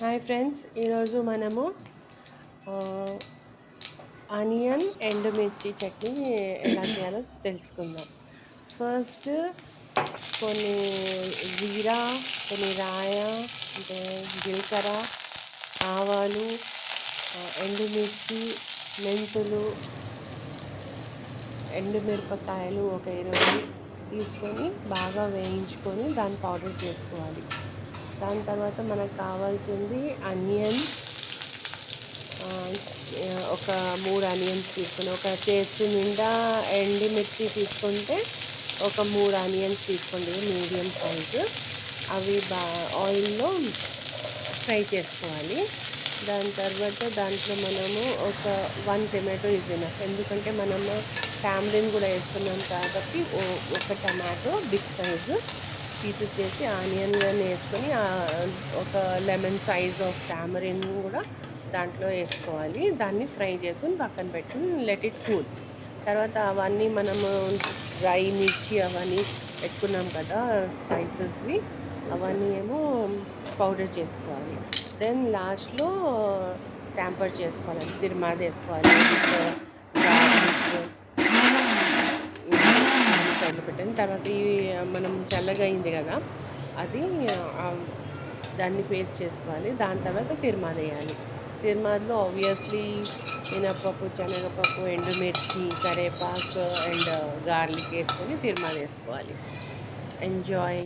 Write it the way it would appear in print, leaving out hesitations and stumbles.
Hi friends, ఈరోజు మనము onion ఎండుమిర్చి చట్నీ ఎలా చేయాలో తెలుసుకుందాం. ఫస్ట్ కొన్ని జీరా, కొన్ని రాయ, అంటే జీలకర్ర, ఆవాలు, ఎండుమిర్చి, మెంతులు, ఎండుమిరపకాయలు ఒక 20 తీసుకొని బాగా వేయించుకొని దాన్ని పౌడర్ చేసుకోవాలి. దాని తర్వాత మనకు కావాల్సింది ఆనియన్, ఒక 3 ఆనియన్స్ తీసుకొని, ఒక చేతి నిండా ఎండుమిర్చి తీసుకుంటే ఒక 3 ఆనియన్స్ తీసుకోండి, మీడియం సైజు. అవి ఆయిల్లో ఫ్రై చేసుకోవాలి. దాని తర్వాత దాంట్లో మనము ఒక 1 టమాటో ఈజ్ ఎనఫ్, ఎందుకంటే మనము టామరిన్ కూడా వేస్తున్నాం కాబట్టి ఒక టమాటో బిగ్ సైజు పీసెస్ చేసి ఆనియన్ వేసుకొని ఒక లెమన్ సైజ్ ఆఫ్ టామరిన్ కూడా దాంట్లో వేసుకోవాలి. దాన్ని ఫ్రై చేసుకొని పక్కన పెట్టుకుని లెట్ ఇట్ కూల్. తర్వాత అవన్నీ మనము డ్రై మిర్చి అవన్నీ పెట్టుకున్నాం కదా, స్పైసెస్వి, అవన్నీ ఏమో పౌడర్ చేసుకోవాలి. దెన్ లాస్ట్లో ట్యాంపర్ చేసుకోవాలి, తిరుమాది వేసుకోవాలి. గార్లిక్ సైడ్లో పెట్టాను. తర్వాత ఇవి మనం చల్లగా అయింది కదా, అది దాన్ని పేస్ట్ చేసుకోవాలి. దాని తర్వాత తిరుమాది వేయాలి. తిరుమాదిలో ఆబ్వియస్లీ మినపప్పు, శనగపప్పు, ఎండుమిర్చి, కరివేపాకు అండ్ గార్లిక్ వేసుకొని తిరుమాది వేసుకోవాలి. ఎంజాయ్.